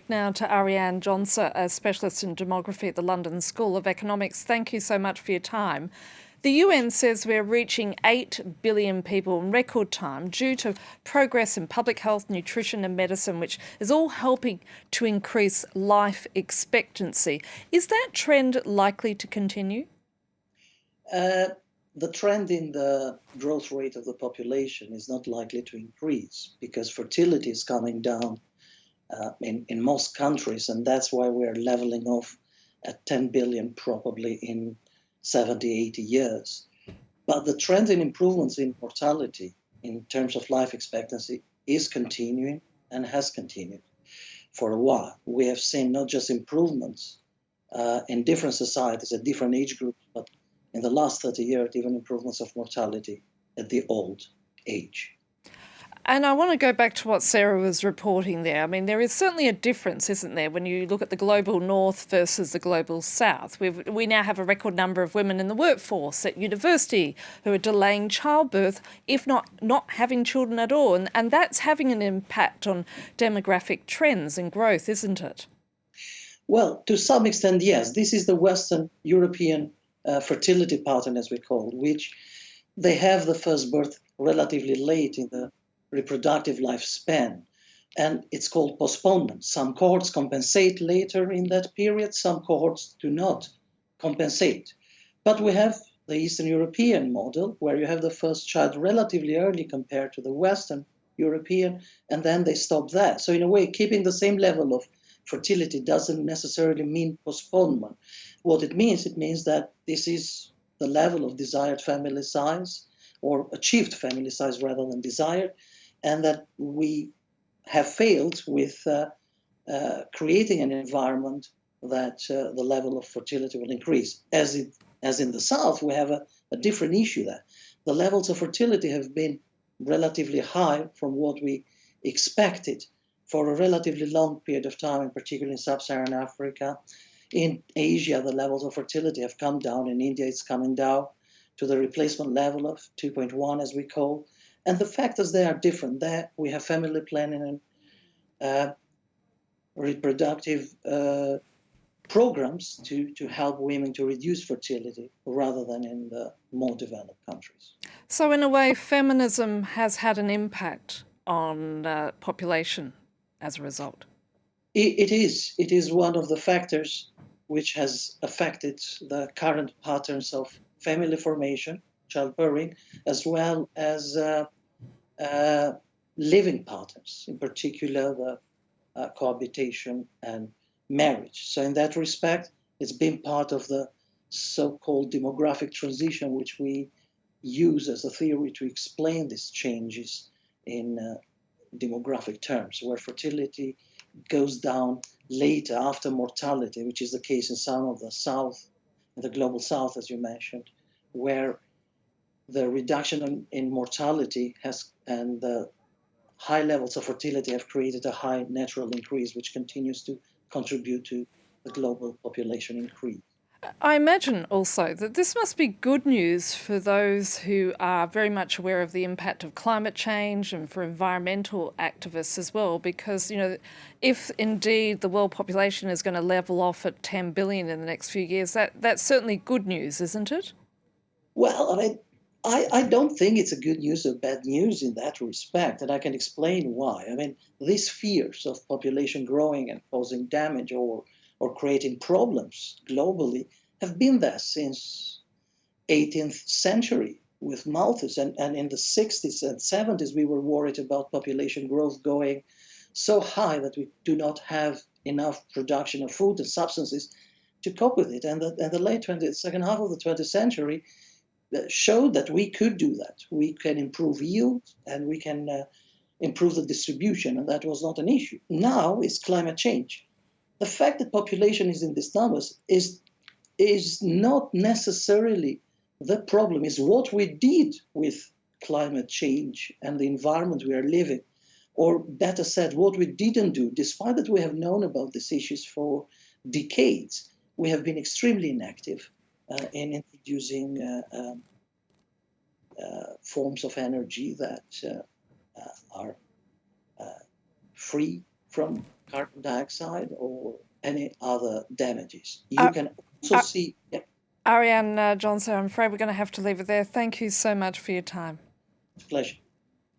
Now to Arjan Gjonça, a specialist in demography at the London School of Economics. Thank you so much for your time. The UN says we're reaching 8 billion people in record time due to progress in public health, nutrition and medicine, which is all helping to increase life expectancy. Is that trend likely to continue? The trend in the growth rate of the population is not likely to increase because fertility is coming down in most countries, and that's why we're leveling off at 10 billion probably in 70, 80 years. But the trend in improvements in mortality in terms of life expectancy is continuing and has continued for a while. We have seen not just improvements in different societies at different age groups, but in the last 30 years, even improvements of mortality at the old age. And I want to go back to what Sarah was reporting there. I mean, there is certainly a difference, isn't there, when you look at the global north versus the global south. We now have a record number of women in the workforce at university who are delaying childbirth, if not having children at all. And that's having an impact on demographic trends and growth, isn't it? Well, to some extent, yes. This is the Western European fertility pattern, as we call it, which they have the first birth relatively late in the reproductive lifespan, and it's called postponement. Some cohorts compensate later in that period, some cohorts do not compensate. But we have the Eastern European model where you have the first child relatively early compared to the Western European, and then they stop there. So in a way, keeping the same level of fertility doesn't necessarily mean postponement. What it means that this is the level of desired family size, or achieved family size rather than desired, and that we have failed with creating an environment that the level of fertility will increase. As in the South, we have a different issue there. The levels of fertility have been relatively high from what we expected for a relatively long period of time, in particular in sub-Saharan Africa. In Asia, the levels of fertility have come down. In India, it's coming down to the replacement level of 2.1, as we call. And the factors there are different. There we have family planning and reproductive programs to help women to reduce fertility rather than in the more developed countries. So in a way, feminism has had an impact on population as a result. It is one of the factors which has affected the current patterns of family formation, childbearing, as well as living patterns, in particular the cohabitation and marriage. So in that respect, it's been part of the so-called demographic transition, which we use as a theory to explain these changes in demographic terms, where fertility goes down later after mortality, which is the case in some of the South, in the global South, as you mentioned, where the reduction in mortality and the high levels of fertility have created a high natural increase, which continues to contribute to the global population increase. I imagine also that this must be good news for those who are very much aware of the impact of climate change and for environmental activists as well, because, if indeed the world population is going to level off at 10 billion in the next few years, that's certainly good news, isn't it? Well, I don't think it's a good news or bad news in that respect, and I can explain why. These fears of population growing and causing damage or creating problems globally have been there since 18th century with Malthus, and in the 60s and 70s we were worried about population growth going so high that we do not have enough production of food and substances to cope with it. And the late second half of the 20th century showed that we could do that. We can improve yield and we can improve the distribution, and that was not an issue. Now it's climate change. The fact that population is in these numbers is not necessarily the problem. Is what we did with climate change and the environment we are living, or better said, what we didn't do. Despite that we have known about these issues for decades, we have been extremely inactive in introducing forms of energy that are free from carbon dioxide or any other damages. You can also see... Yeah, Ariane Johnson, I'm afraid we're going to have to leave it there. Thank you so much for your time. it's a pleasure.